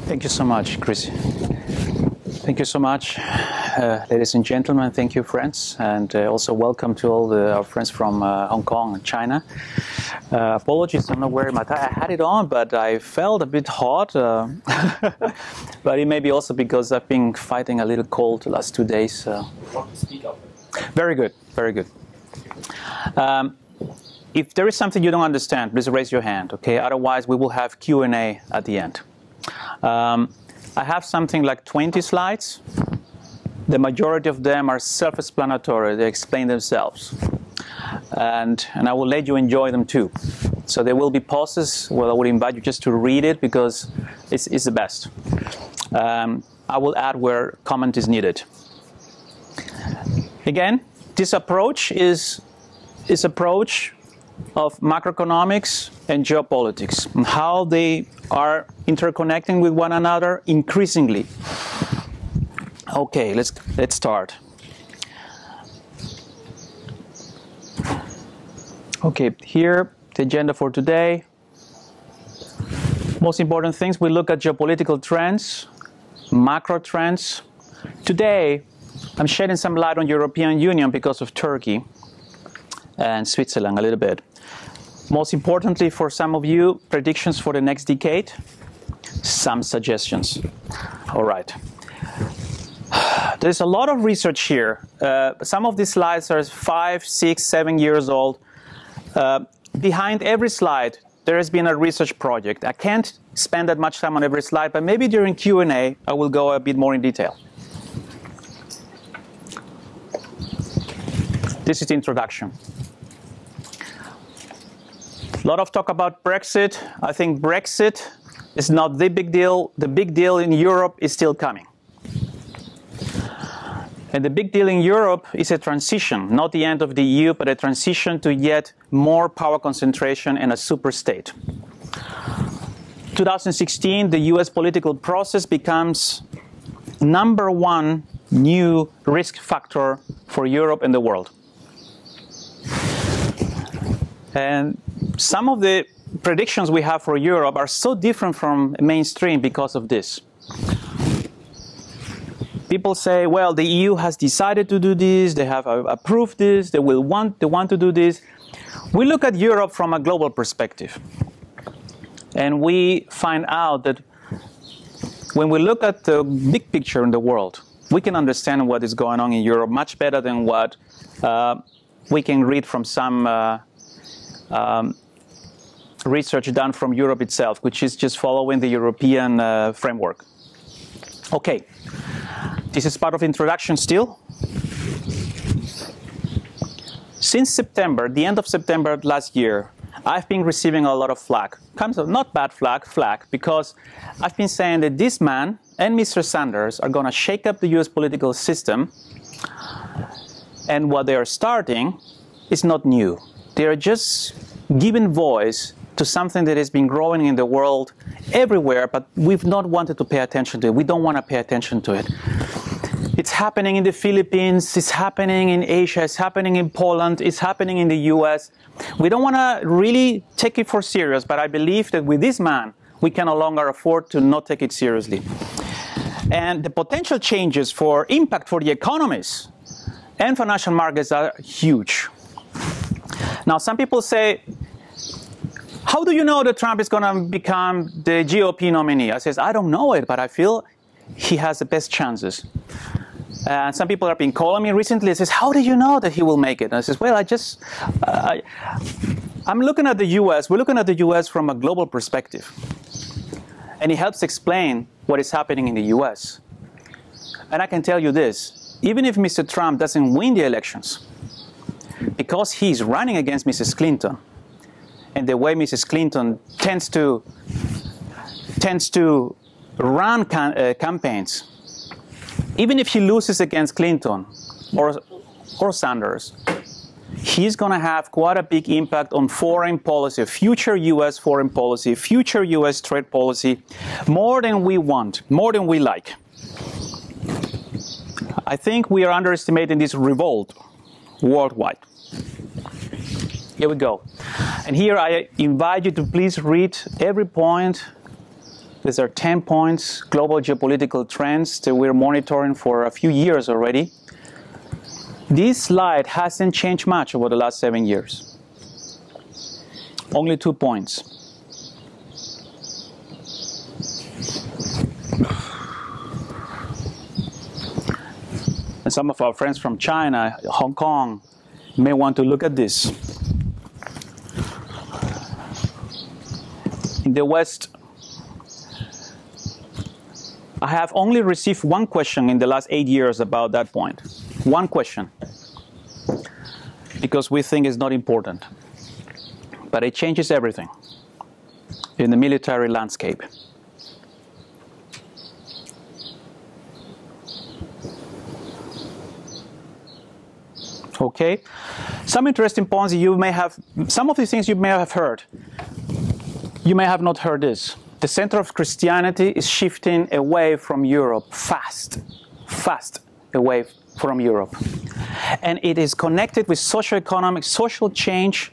Thank you so much, Chris. Thank you so much, ladies and gentlemen. Thank you, friends, and also welcome to all our friends from Hong Kong and China. Apologies, I'm not wearing my tie. I had it on, but I felt a bit hot. But it may be also because I've been fighting a little cold the last 2 days. Speak up. Very good, very good. If there is something you don't understand, please raise your hand, okay? Otherwise, we will have Q&A at the end. I have something like 20 slides. The majority of them are self-explanatory. They explain themselves. And I will let you enjoy them too. So there will be pauses. Well, I would invite you just to read it because it's the best. I will add where comment is needed. Again, this approach is approach of macroeconomics and geopolitics, and how they are interconnecting with one another increasingly. Okay, let's start. Okay, here the agenda for today. Most important things, we look at geopolitical trends, macro trends. Today, I'm shedding some light on European Union because of Turkey and Switzerland a little bit. Most importantly for some of you, predictions for the next decade, some suggestions. All right. There's a lot of research here. Some of these slides are 5, 6, 7 years old. Behind every slide, there has been a research project. I can't spend that much time on every slide, but maybe during Q&A, I will go a bit more in detail. This is the introduction. A lot of talk about Brexit. I think Brexit is not the big deal. The big deal in Europe is still coming. And the big deal in Europe is a transition, not the end of the EU, but a transition to yet more power concentration and a super state. 2016, the US political process becomes #1 new risk factor for Europe and the world. And some of the predictions we have for Europe are so different from mainstream because of this. People say, well, the EU has decided to do this, they have approved this, they want to do this. We look at Europe from a global perspective. And we find out that when we look at the big picture in the world, we can understand what is going on in Europe much better than what we can read from some research done from Europe itself, which is just following the European framework. Okay, this is part of the introduction still. Since September, the end of September last year, I've been receiving a lot of flack. Not bad flack, because I've been saying that this man and Mr. Sanders are going to shake up the US political system, and what they are starting is not new. They are just giving voice to something that has been growing in the world everywhere, but we've not wanted to pay attention to it. We don't want to pay attention to it. It's happening in the Philippines, it's happening in Asia, it's happening in Poland, it's happening in the US. We don't want to really take it for serious, but I believe that with this man, we can no longer afford to not take it seriously. And the potential changes for impact for the economies and financial markets are huge. Now, some people say, how do you know that Trump is going to become the GOP nominee? I says, I don't know it, but I feel he has the best chances. And some people have been calling me recently and says, how do you know that he will make it? And I says, well, I'm looking at the US. We're looking at the US from a global perspective. And it helps explain what is happening in the US. And I can tell you this, even if Mr. Trump doesn't win the elections, because he's running against Mrs. Clinton, and the way Mrs. Clinton tends to run campaigns, even if he loses against Clinton or Sanders, he's going to have quite a big impact on foreign policy, future US foreign policy, future US trade policy, more than we want, more than we like. I think we are underestimating this revolt worldwide. Here we go. And here I invite you to please read every point These are 10 points, global geopolitical trends that we're monitoring for a few years already. This slide hasn't changed much over the last 7 years. Only 2 points. And some of our friends from China, Hong Kong, may want to look at this. In the West, I have only received one question in the last 8 years about that point. One question. Because we think it's not important. But it changes everything in the military landscape. Okay, some interesting points you may have, some of these things you may have heard. You may have not heard this. The center of Christianity is shifting away from Europe, fast away from Europe. And it is connected with socio-economic, social change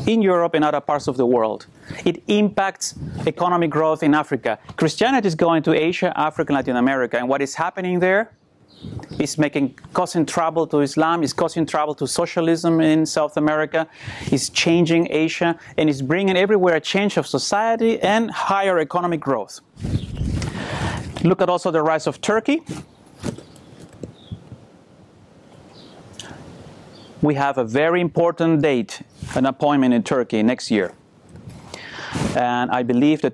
in Europe and other parts of the world. It impacts economic growth in Africa. Christianity is going to Asia, Africa, and Latin America. And what is happening there? It's causing trouble to Islam, it's causing trouble to socialism in South America, it's changing Asia, and it's bringing everywhere a change of society and higher economic growth. Look at also the rise of Turkey. We have a very important date, an appointment in Turkey next year. And I believe that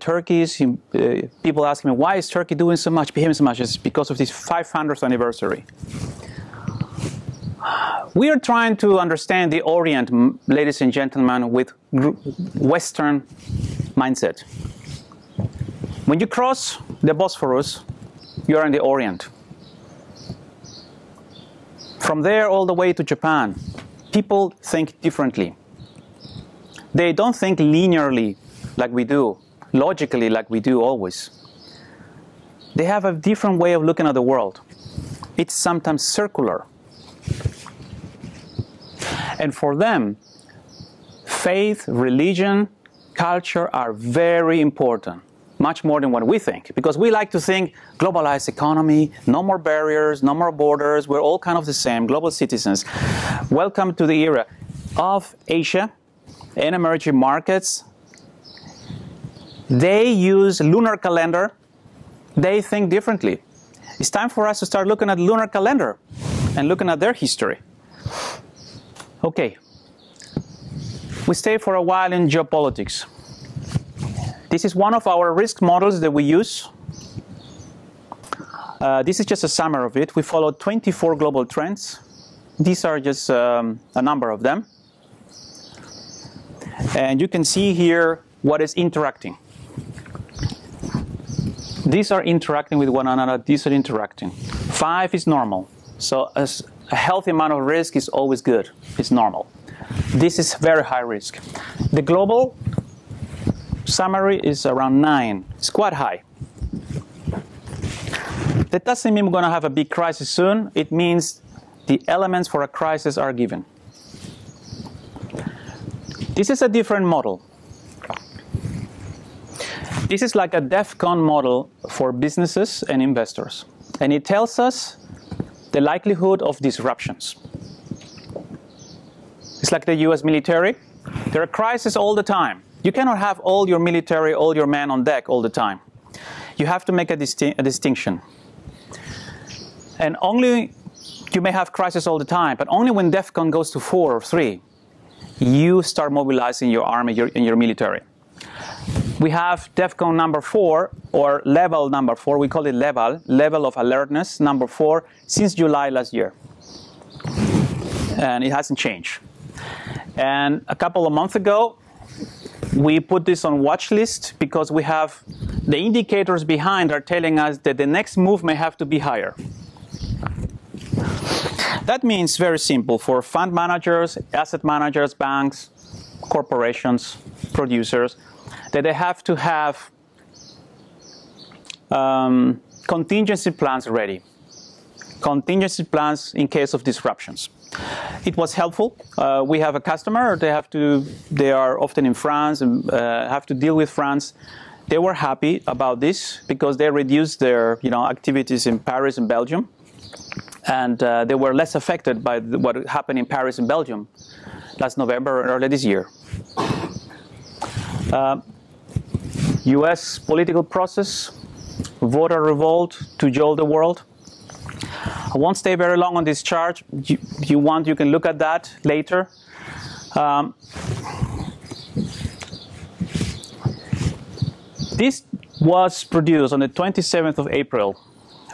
people ask me, why is Turkey doing so much, behaving so much? It's because of this 500th anniversary. We are trying to understand the Orient, ladies and gentlemen, with Western mindset. When you cross the Bosphorus, you're in the Orient. From there all the way to Japan, people think differently. They don't think linearly like we do, logically like we do always. They have a different way of looking at the world. It's sometimes circular. And for them, faith, religion, culture are very important, much more than what we think. Because we like to think globalized economy, no more barriers, no more borders, we're all kind of the same, global citizens. Welcome to the era of Asia and emerging markets. They use lunar calendar. They think differently. It's time for us to start looking at lunar calendar and looking at their history. Okay. We stay for a while in geopolitics. This is one of our risk models that we use. This is just a summary of it. We followed 24 global trends. These are just a number of them. And you can see here what is interacting. These are interacting with one another, these are interacting. 5 is normal. So a healthy amount of risk is always good. It's normal. This is very high risk. The global summary is around 9. It's quite high. That doesn't mean we're going to have a big crisis soon. It means the elements for a crisis are given. This is a different model. This is like a DEFCON model for businesses and investors. And it tells us the likelihood of disruptions. It's like the US military. There are crises all the time. You cannot have all your military, all your men on deck all the time. You have to make a distinction. And only, you may have crises all the time, but only when DEFCON goes to 4 or 3, you start mobilizing your army and your military. We have DEFCON number 4, or level number 4, we call it level of alertness number 4, since July last year. And it hasn't changed. And a couple of months ago, we put this on watch list because we have the indicators behind are telling us that the next move may have to be higher. That means very simple for fund managers, asset managers, banks, corporations, producers, that they have to have contingency plans ready. Contingency plans in case of disruptions. It was helpful. We have a customer. They are often in France and have to deal with France. They were happy about this because they reduced their activities in Paris and Belgium, and they were less affected by what happened in Paris and Belgium last November or early this year. US political process, voter revolt to jolt the world. I won't stay very long on this chart. If you want, you can look at that later. This was produced on the 27th of April,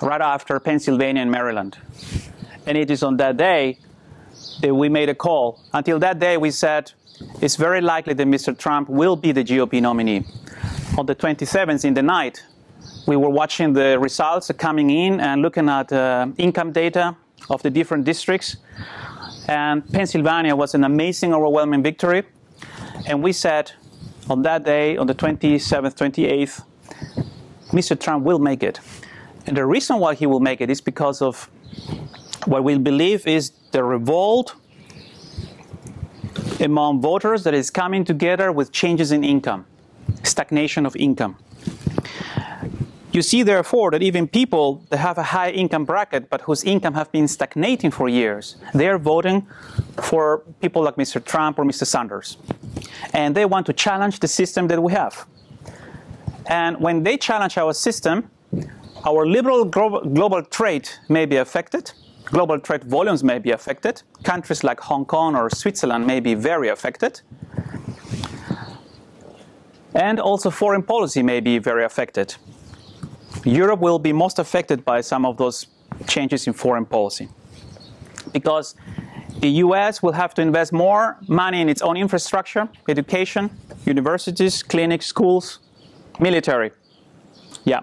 right after Pennsylvania and Maryland. And it is on that day that we made a call. Until that day, we said it's very likely that Mr. Trump will be the GOP nominee. On the 27th, in the night, we were watching the results coming in and looking at income data of the different districts. And Pennsylvania was an amazing, overwhelming victory. And we said on that day, on the 27th, 28th, Mr. Trump will make it. And the reason why he will make it is because of what we believe is the revolt among voters that is coming together with changes in income, stagnation of income. You see, therefore, that even people that have a high income bracket but whose income have been stagnating for years, they are voting for people like Mr. Trump or Mr. Sanders. And they want to challenge the system that we have. And when they challenge our system, our liberal global trade may be affected. Global trade volumes may be affected. Countries like Hong Kong or Switzerland may be very affected. And also foreign policy may be very affected. Europe will be most affected by some of those changes in foreign policy, because the US will have to invest more money in its own infrastructure, education, universities, clinics, schools, military. Yeah.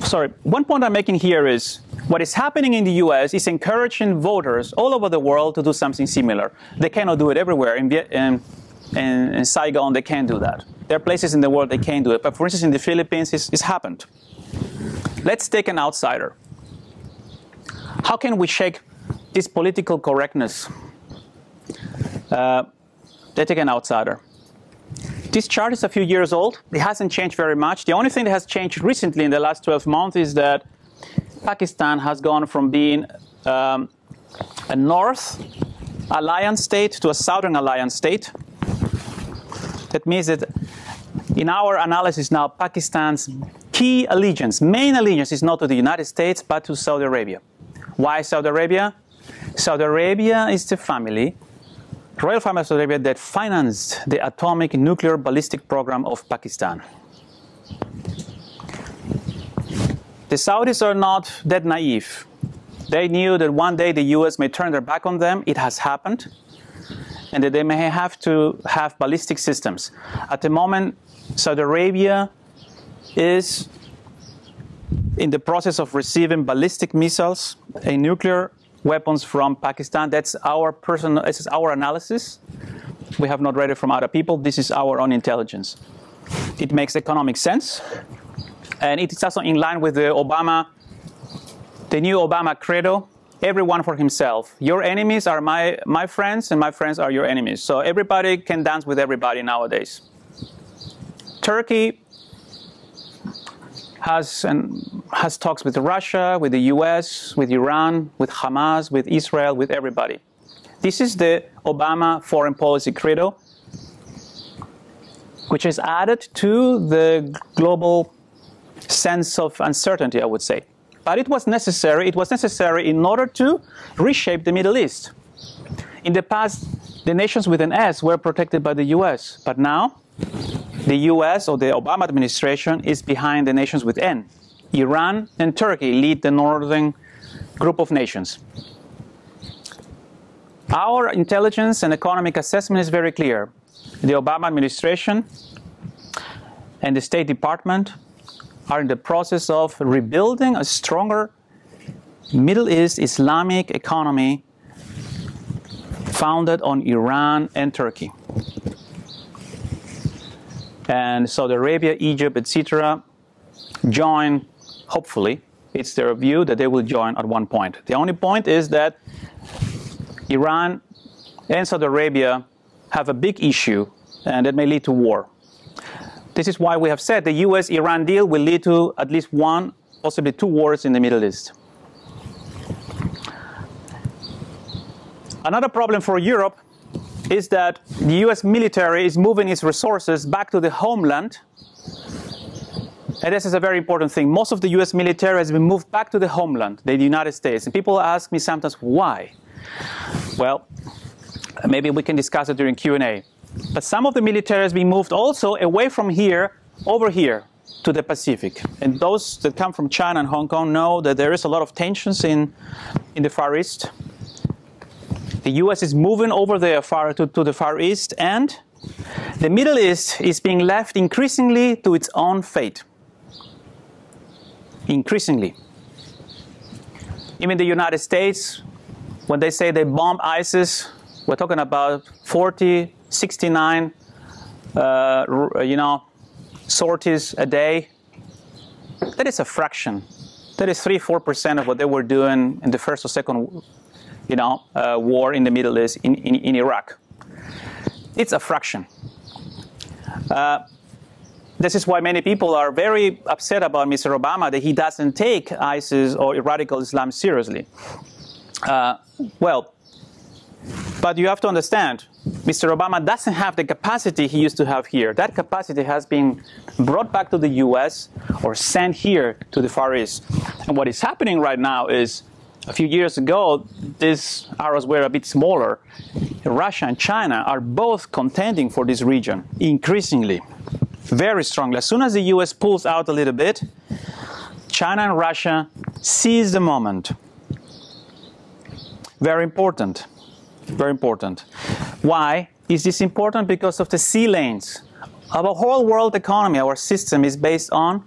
Sorry, one point I'm making here is what is happening in the US is encouraging voters all over the world to do something similar. They cannot do it everywhere. In Saigon, they can't do that. There are places in the world they can't do it. But for instance, in the Philippines, it's happened. Let's take an outsider. How can we shake this political correctness? Let's take an outsider. This chart is a few years old. It hasn't changed very much. The only thing that has changed recently in the last 12 months is that Pakistan has gone from being a North alliance state to a Southern alliance state. That means that in our analysis now, Pakistan's key allegiance, main allegiance is not to the United States, but to Saudi Arabia. Why Saudi Arabia? Saudi Arabia is the family, royal family of Saudi Arabia, that financed the atomic nuclear ballistic program of Pakistan. The Saudis are not that naive. They knew that one day the US may turn their back on them. It has happened. And that they may have to have ballistic systems. At the moment, Saudi Arabia is in the process of receiving ballistic missiles and nuclear weapons from Pakistan. This is our analysis. We have not read it from other people. This is our own intelligence. It makes economic sense. And it is also in line with the new Obama credo. Everyone for himself. Your enemies are my friends, and my friends are your enemies. So everybody can dance with everybody nowadays. Turkey has talks with Russia, with the US, with Iran, with Hamas, with Israel, with everybody. This is the Obama foreign policy credo, which is added to the global sense of uncertainty, I would say. But it was necessary. It was necessary in order to reshape the Middle East. In the past, the nations with an S were protected by the US. But now, the US, or the Obama administration, is behind the nations with N. Iran and Turkey lead the northern group of nations. Our intelligence and economic assessment is very clear. The Obama administration and the State Department are in the process of rebuilding a stronger Middle East Islamic economy founded on Iran and Turkey. And Saudi Arabia, Egypt, etc. join, hopefully. It's their view that they will join at one point. The only point is that Iran and Saudi Arabia have a big issue, and it may lead to war. This is why we have said the US-Iran deal will lead to at least one, possibly two wars in the Middle East. Another problem for Europe is that the US military is moving its resources back to the homeland. And this is a very important thing. Most of the US military has been moved back to the homeland, the United States. And people ask me sometimes, why? Well, maybe we can discuss it during Q&A. But some of the military has been moved also away from here, over here, to the Pacific. And those that come from China and Hong Kong know that there is a lot of tensions in the Far East. The US is moving over there to the Far East, and the Middle East is being left increasingly to its own fate. Increasingly. Even the United States, when they say they bomb ISIS, we're talking about 40, 69, sorties a day. That is a fraction. That is 3–4% of what they were doing in the first or second, war in the Middle East, in Iraq. It's a fraction. This is why many people are very upset about Mr. Obama, that he doesn't take ISIS or radical Islam seriously. But you have to understand, Mr. Obama doesn't have the capacity he used to have here. That capacity has been brought back to the US or sent here to the Far East. And what is happening right now is, a few years ago, these arrows were a bit smaller. Russia and China are both contending for this region, increasingly, very strongly. As soon as the US pulls out a little bit, China and Russia seize the moment. Very important. Very important. Why is this important? Because of the sea lanes. Our whole world economy, our system is based on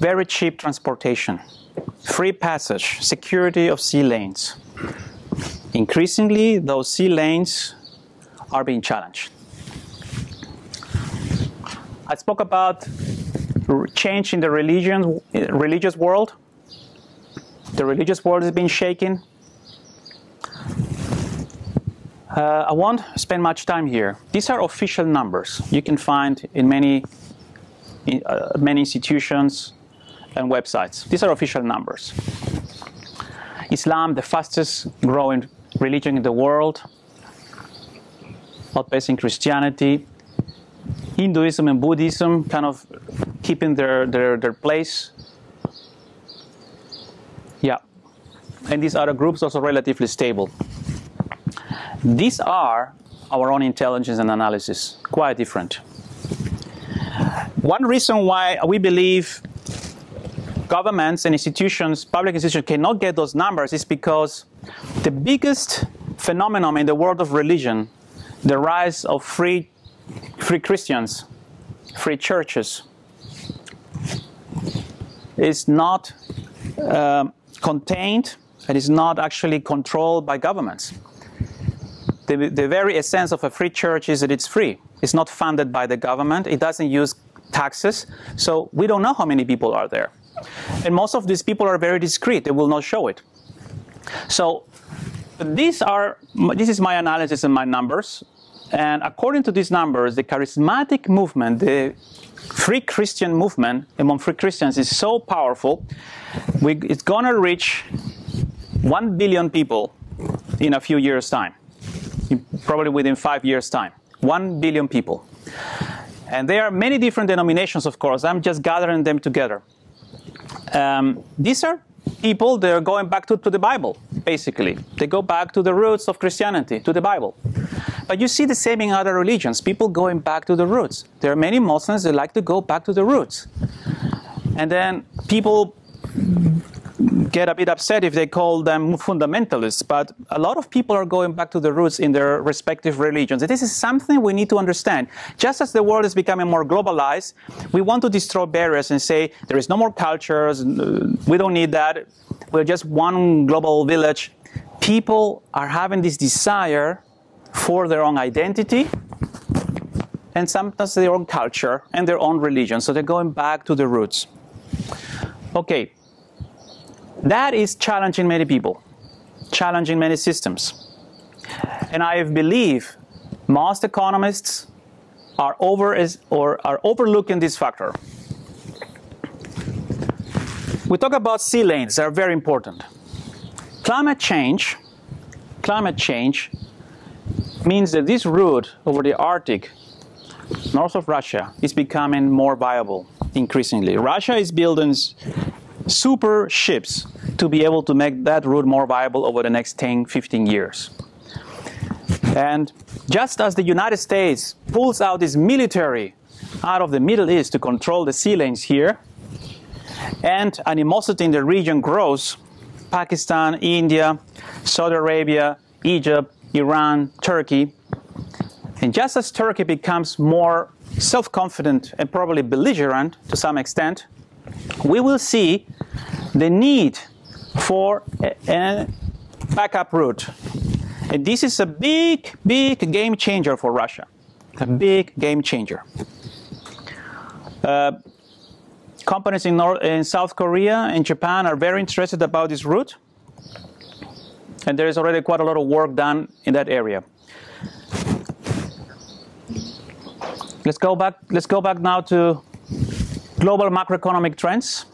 very cheap transportation, free passage, security of sea lanes. Increasingly, those sea lanes are being challenged. I spoke about change in the religious world. The religious world is being shaken. I won't spend much time here. These are official numbers you can find in many institutions and websites. These are official numbers. Islam, the fastest growing religion in the world, outpacing Christianity. Hinduism and Buddhism kind of keeping their place. Yeah. And these other groups also relatively stable. These are our own intelligence and analysis, quite different. One reason why we believe governments and institutions, public institutions, cannot get those numbers is because the biggest phenomenon in the world of religion, the rise of free Christians, free churches, is not contained and is not actually controlled by governments. The very essence of a free church is that it's free. It's not funded by the government. It doesn't use taxes. So we don't know how many people are there. And most of these people are very discreet. They will not show it. So this is my analysis and my numbers. And according to these numbers, the charismatic movement, the free Christian movement among free Christians is so powerful. It's going to reach 1 billion people in a few years' time. Probably within 5 years' time. 1 billion people. And there are many different denominations, of course. I'm just gathering them together. These are people that are going back to the Bible, basically. They go back to the roots of Christianity, to the Bible. But you see the same in other religions, people going back to the roots. There are many Muslims that like to go back to the roots. And then people get a bit upset if they call them fundamentalists, but a lot of people are going back to the roots in their respective religions. And this is something we need to understand. Just as the world is becoming more globalized, we want to destroy barriers and say there is no more cultures, we don't need that, we're just one global village. People are having this desire for their own identity and sometimes their own culture and their own religion. So they're going back to the roots. Okay. That is challenging many people, challenging many systems. And I believe most economists, are overlooking this factor. We talk about sea lanes, they are very important. Climate change means that this route over the Arctic, north of Russia, is becoming more viable increasingly. Russia is building super ships to be able to make that route more viable over the next 10, 15 years. And just as the United States pulls out its military out of the Middle East to control the sea lanes here, and animosity in the region grows, Pakistan, India, Saudi Arabia, Egypt, Iran, Turkey, and just as Turkey becomes more self-confident and probably belligerent to some extent, we will see the need for a backup route. And this is a big, big game changer for Russia. A big game changer. Companies in South Korea and Japan are very interested about this route. And there is already quite a lot of work done in that area. Let's go back now to global macroeconomic trends.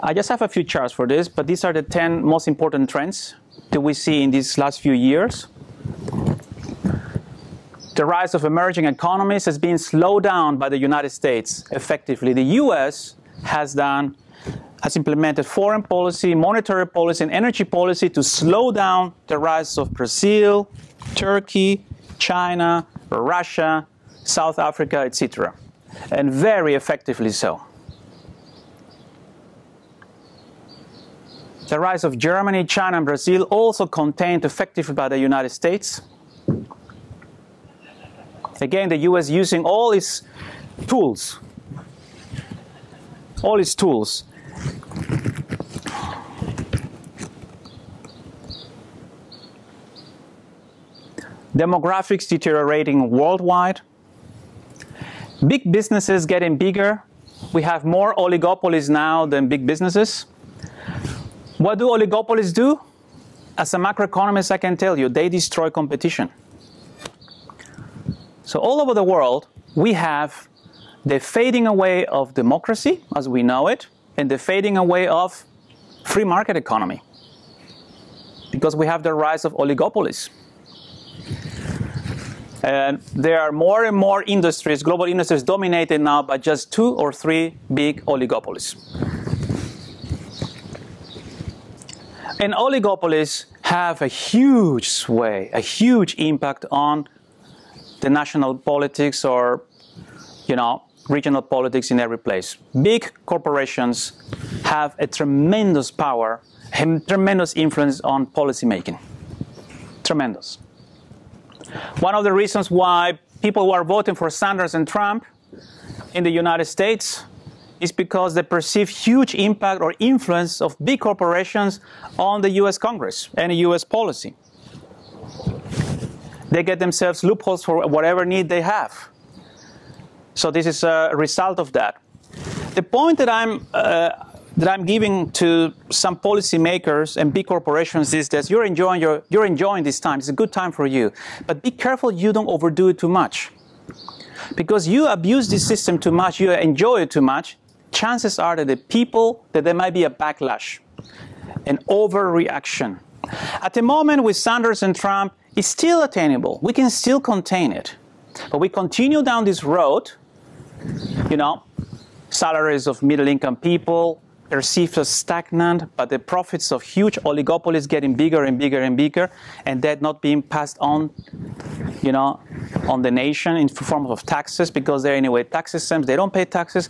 I just have a few charts for this, but these are the 10 most important trends that we see in these last few years. The rise of emerging economies has been slowed down by the United States effectively. The US has implemented foreign policy, monetary policy, and energy policy to slow down the rise of Brazil, Turkey, China, Russia, South Africa, etc. And very effectively so. The rise of Germany, China, and Brazil also contained effectively by the United States. Again, the US using all its tools. Demographics deteriorating worldwide. Big businesses getting bigger. We have more oligopolies now than big businesses. What do oligopolies do? As a macroeconomist, I can tell you, they destroy competition. So all over the world, we have the fading away of democracy, as we know it, and the fading away of free market economy. Because we have the rise of oligopolies. And there are more and more industries, global industries, dominated now by just 2 or 3 big oligopolies. And oligopolies have a huge sway, a huge impact on the national politics or, regional politics in every place. Big corporations have a tremendous power, tremendous influence on policy making. Tremendous. One of the reasons why people who are voting for Sanders and Trump in the United States is because they perceive huge impact or influence of big corporations on the US Congress and US policy. They get themselves loopholes for whatever need they have. So this is a result of that. The point that I'm giving to some policymakers and big corporations is that you're enjoying this time. It's a good time for you. But be careful you don't overdo it too much. Because you abuse this system too much, you enjoy it too much, chances are that there might be a backlash, an overreaction. At the moment with Sanders and Trump, it's still attainable. We can still contain it. But we continue down this road, salaries of middle-income people perceived as stagnant, but the profits of huge oligopolies getting bigger and bigger and bigger, and that not being passed on, on the nation in form of taxes, because they're anyway tax systems. They don't pay taxes.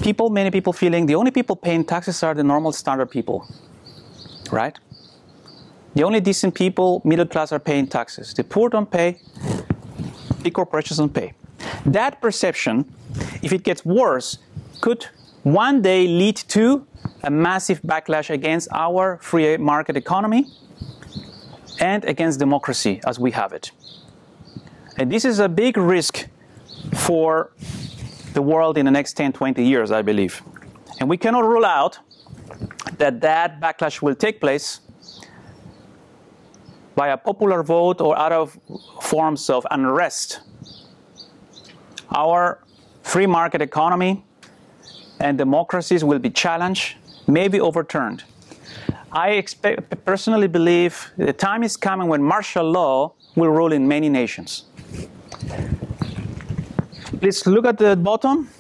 Many people feeling the only people paying taxes are the normal standard people, right? The only decent people, middle class, are paying taxes. The poor don't pay. Big corporations don't pay. That perception, if it gets worse, could one day lead to a massive backlash against our free market economy and against democracy as we have it. And this is a big risk for the world in the next 10, 20 years, I believe. And we cannot rule out that backlash will take place by a popular vote or other forms of unrest our free market economy and democracies will be challenged, maybe overturned. I personally believe the time is coming when martial law will rule in many nations. Please look at the bottom.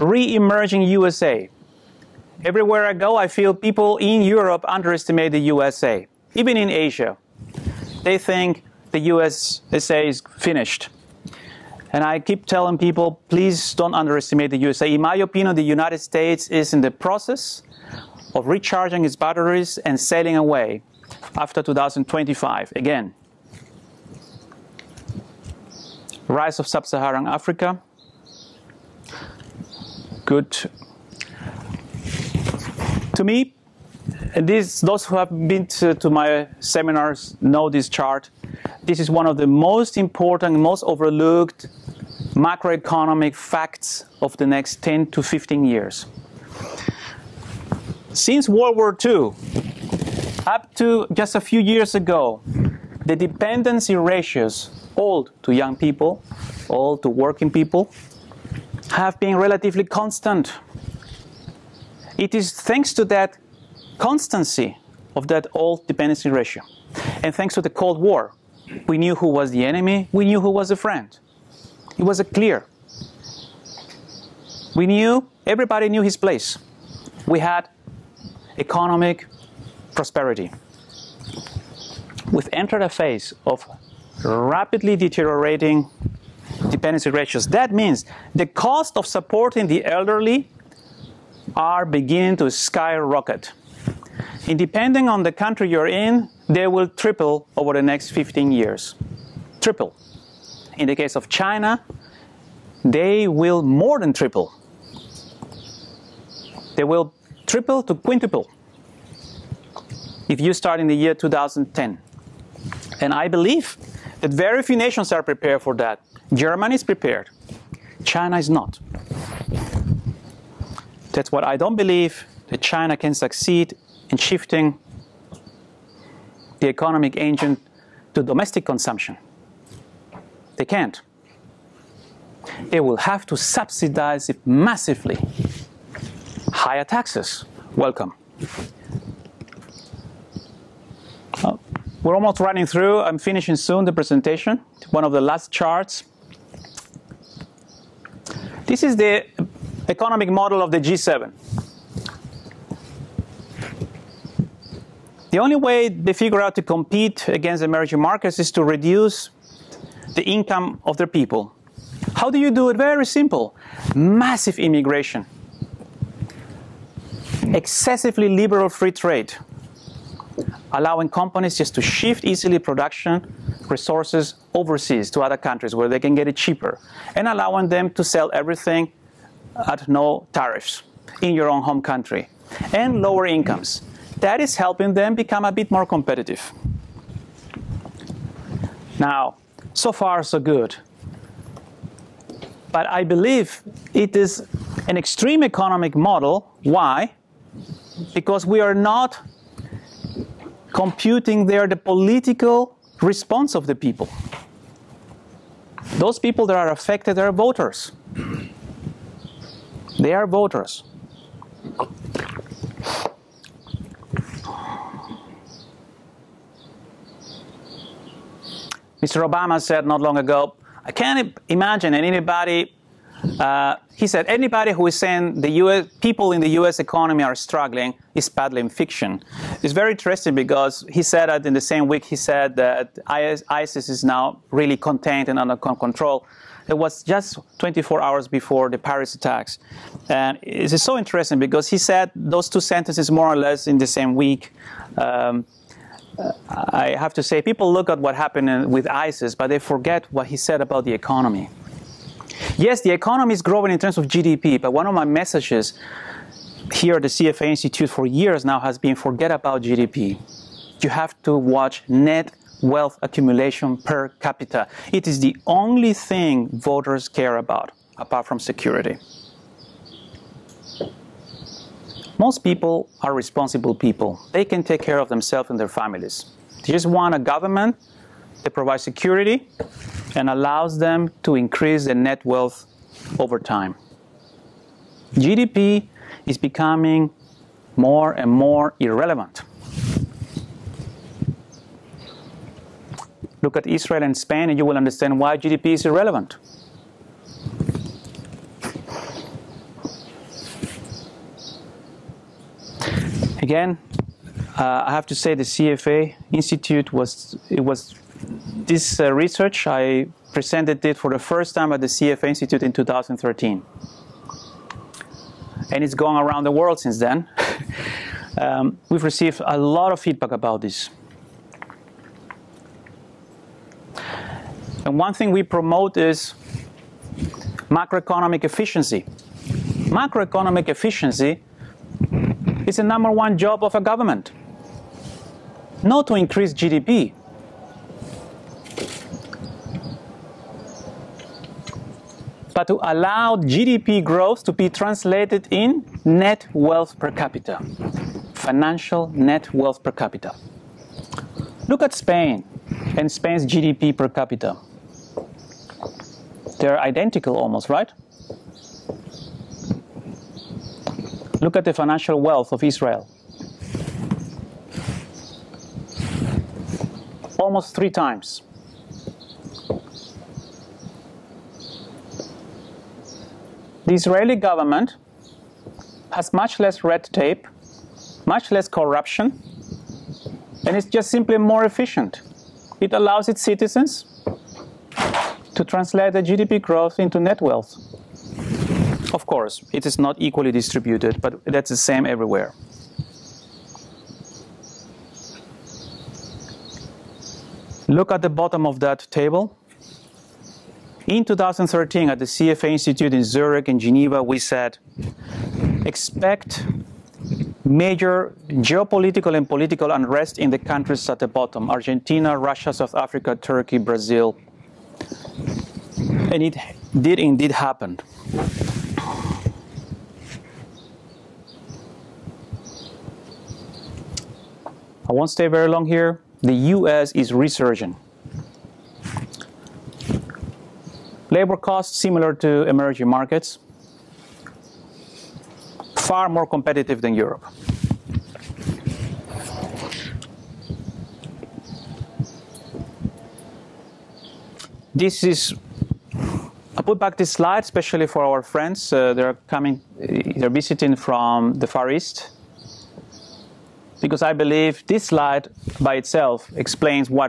Re-emerging USA. Everywhere I go, I feel people in Europe underestimate the USA. Even in Asia, they think the USA is finished. And I keep telling people, please don't underestimate the USA. In my opinion, the United States is in the process of recharging its batteries and sailing away after 2025 again. Rise of sub-Saharan Africa. Good. To me, and those who have been to my seminars know this chart. This is one of the most important, most overlooked macroeconomic facts of the next 10 to 15 years. Since World War II, up to just a few years ago, the dependency ratios, old to young people, old to working people, have been relatively constant. It is thanks to that constancy of that old dependency ratio. And thanks to the Cold War, we knew who was the enemy, we knew who was the friend. It was clear. We knew, everybody knew his place. We had economic prosperity. We've entered a phase of rapidly deteriorating dependency ratios. That means the cost of supporting the elderly are beginning to skyrocket. And depending on the country you're in, they will triple over the next 15 years. Triple. In the case of China, they will more than triple. They will triple to quintuple if you start in the year 2010. And I believe that very few nations are prepared for that. Germany is prepared. China is not. That's what I don't believe that China can succeed in shifting the economic engine to domestic consumption. They can't. They will have to subsidize it massively. Higher taxes. Welcome. We're almost running through. I'm finishing soon the presentation. One of the last charts. This is the economic model of the G7. The only way they figure out to compete against emerging markets is to reduce the income of their people. How do you do it? Very simple. Massive immigration. Excessively liberal free trade. Allowing companies just to shift easily production resources overseas to other countries where they can get it cheaper. And allowing them to sell everything at no tariffs in your own home country. And lower incomes. That is helping them become a bit more competitive. Now, so far so good. But I believe it is an extreme economic model. Why? Because we are not computing there the political response of the people. Those people that are affected are voters. They are voters. Mr. Obama said not long ago, I can't imagine anybody, he said, anybody who is saying the US, people in the US economy are struggling is peddling fiction. It's very interesting because he said that in the same week he said that ISIS is now really contained and under control. It was just 24 hours before the Paris attacks. And it is so interesting because he said those two sentences more or less in the same week. I have to say, people look at what happened with ISIS, but they forget what he said about the economy. Yes, the economy is growing in terms of GDP, but one of my messages here at the CFA Institute for years now has been forget about GDP. You have to watch net wealth accumulation per capita. It is the only thing voters care about, apart from security. Most people are responsible people. They can take care of themselves and their families. They just want a government that provides security and allows them to increase their net wealth over time. GDP is becoming more and more irrelevant. Look at Israel and Spain and you will understand why GDP is irrelevant. Again, I have to say the CFA Institute this research, I presented it for the first time at the CFA Institute in 2013. And it's gone around the world since then. We've received a lot of feedback about this. And one thing we promote is macroeconomic efficiency. Macroeconomic efficiency is the #1 job of a government. Not to increase GDP. But to allow GDP growth to be translated in net wealth per capita. Financial net wealth per capita. Look at Spain and Spain's GDP per capita. They're identical almost, right? Look at the financial wealth of Israel. Almost 3 times. The Israeli government has much less red tape, much less corruption, and it's just simply more efficient. It allows its citizens to translate the GDP growth into net wealth. Of course, it is not equally distributed, but that's the same everywhere. Look at the bottom of that table. In 2013, at the CFA Institute in Zurich and Geneva, we said, expect major geopolitical and political unrest in the countries at the bottom: Argentina, Russia, South Africa, Turkey, Brazil. And it did indeed happen. I won't stay very long here. The US is resurging. Labor costs similar to emerging markets. Far more competitive than Europe. This is, I put back this slide especially for our friends. They're visiting from the Far East. Because I believe this slide by itself explains why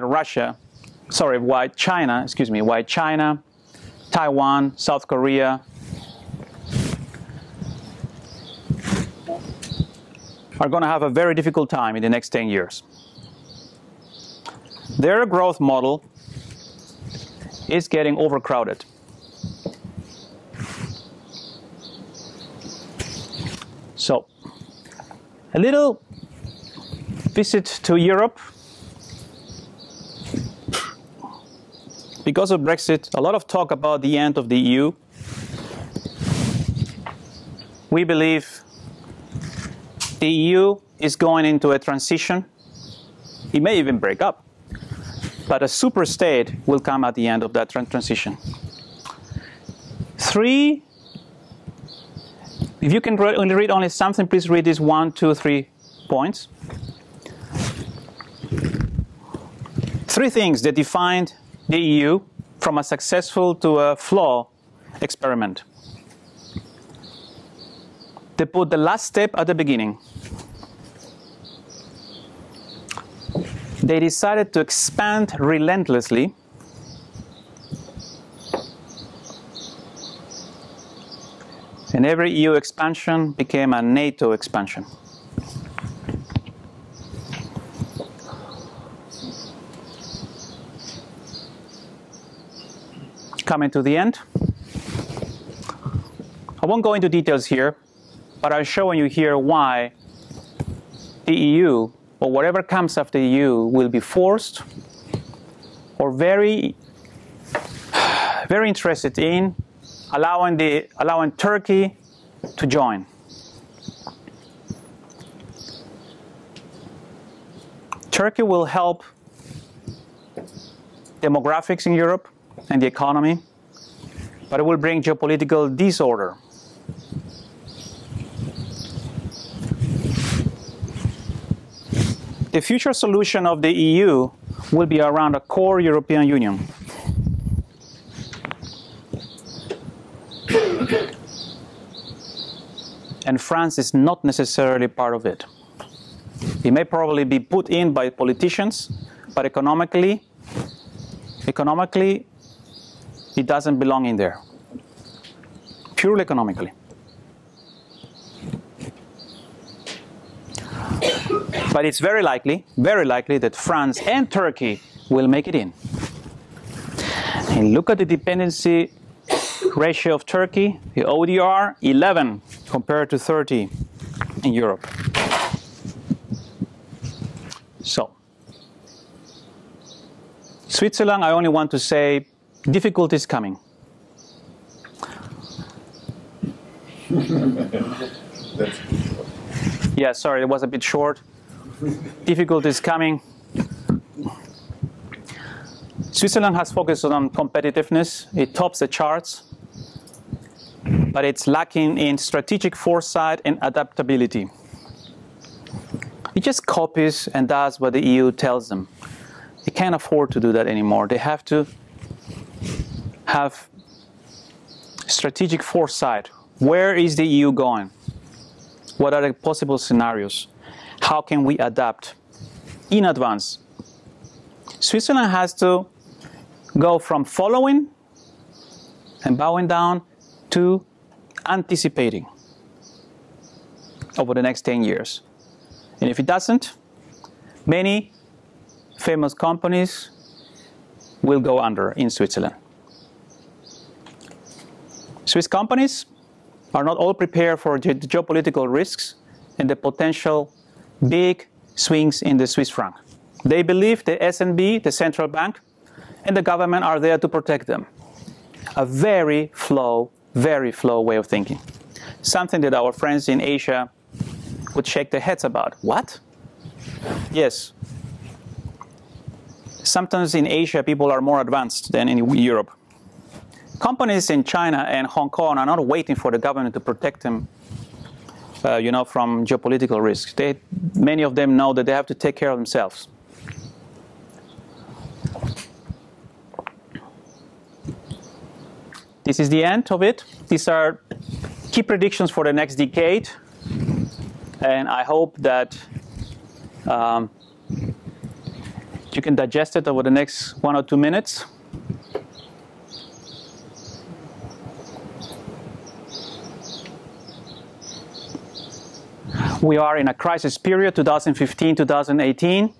China, Taiwan, South Korea are going to have a very difficult time in the next 10 years. Their growth model is getting overcrowded. So, a little visit to Europe. Because of Brexit, a lot of talk about the end of the EU. We believe the EU is going into a transition. It may even break up. But a super state will come at the end of that transition. 3, if you can read only something, please read these 1, 2, 3 points. 3 things that defined the EU from a successful to a flawed experiment. They put the last step at the beginning. They decided to expand relentlessly. And every EU expansion became a NATO expansion. Coming to the end. I won't go into details here, but I'm showing you here why the EU, or whatever comes after the EU, will be forced or very interested in allowing Turkey to join. Turkey will help demographics in Europe. and the economy, but it will bring geopolitical disorder. The future solution of the EU will be around a core European Union. And France is not necessarily part of it. It may probably be put in by politicians, but economically, it doesn't belong in there. Purely economically. But it's very likely that France and Turkey will make it in. And look at the dependency ratio of Turkey, the ODR, 11 compared to 30 in Europe. So, Switzerland, I only want to say, difficulties coming. Yeah, sorry, it was a bit short. Difficulties coming. Switzerland has focused on competitiveness. It tops the charts, but it's lacking in strategic foresight and adaptability. It just copies and does what the EU tells them. They can't afford to do that anymore. They have to have strategic foresight. Where is the EU going? What are the possible scenarios? How can we adapt in advance? Switzerland has to go from following and bowing down to anticipating over the next 10 years. And if it doesn't, many famous companies will go under in Switzerland. Swiss companies are not all prepared for the geopolitical risks and the potential big swings in the Swiss franc. They believe the SNB, the central bank, and the government are there to protect them. A very flow way of thinking. Something that our friends in Asia would shake their heads about. What? Yes. Sometimes in Asia, people are more advanced than in Europe. Companies in China and Hong Kong are not waiting for the government to protect them, from geopolitical risks. Many of them know that they have to take care of themselves. This is the end of it. These are key predictions for the next decade. And I hope that you can digest it over the next 1 or 2 minutes. We are in a crisis period, 2015, 2018,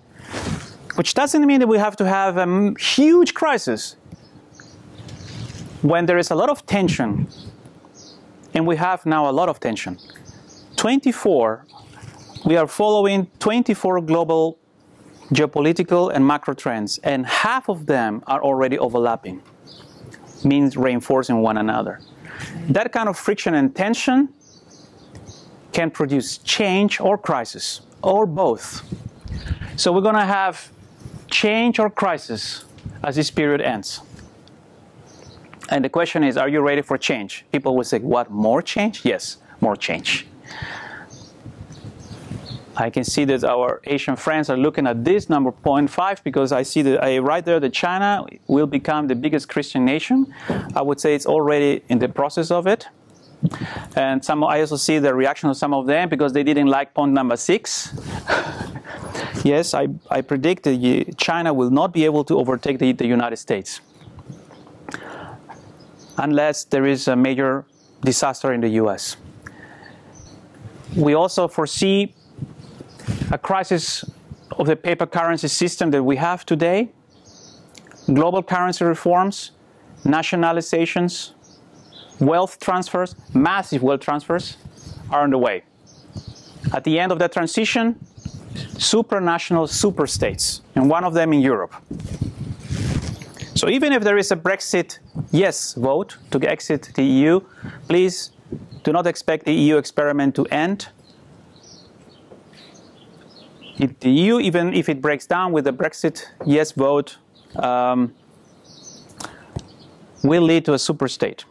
which doesn't mean that we have to have a huge crisis. When there is a lot of tension, and we have now a lot of tension, we are following 24 global geopolitical and macro trends, and half of them are already overlapping, means reinforcing one another. That kind of friction and tension can produce change or crisis, or both. So we're going to have change or crisis as this period ends. And the question is, are you ready for change? People will say, what, more change? Yes, more change. I can see that our Asian friends are looking at this number 0.5 because I see that right there that China will become the biggest Christian nation. I would say it's already in the process of it. And I also see the reaction of some of them because they didn't like point number 6. Yes, I predict that China will not be able to overtake the United States unless there is a major disaster in the US. We also foresee a crisis of the paper currency system that we have today, global currency reforms, nationalizations, wealth transfers, massive wealth transfers are on the way. At the end of that transition, supranational superstates, and one of them in Europe. So even if there is a Brexit yes vote to exit the EU, please do not expect the EU experiment to end. If the EU, even if it breaks down with the Brexit yes vote, will lead to a superstate.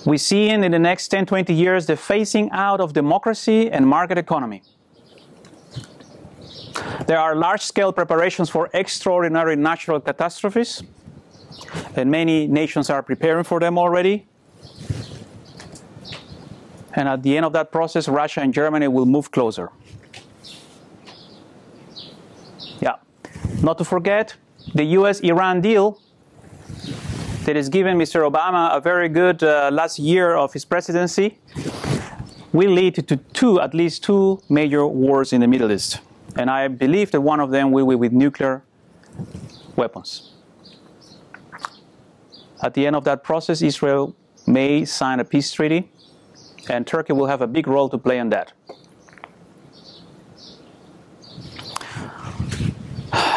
We see in the next 10, 20 years the phasing out of democracy and market economy. There are large-scale preparations for extraordinary natural catastrophes, and many nations are preparing for them already. And at the end of that process, Russia and Germany will move closer. Yeah. Not to forget, the US-Iran deal that has given Mr. Obama a very good last year of his presidency will lead to at least two major wars in the Middle East. And I believe that one of them will be with nuclear weapons. At the end of that process, Israel may sign a peace treaty, and Turkey will have a big role to play in that.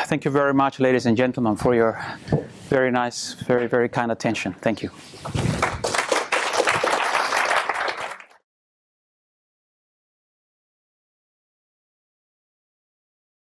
Thank you very much, ladies and gentlemen, for your very nice, very kind attention. Thank you.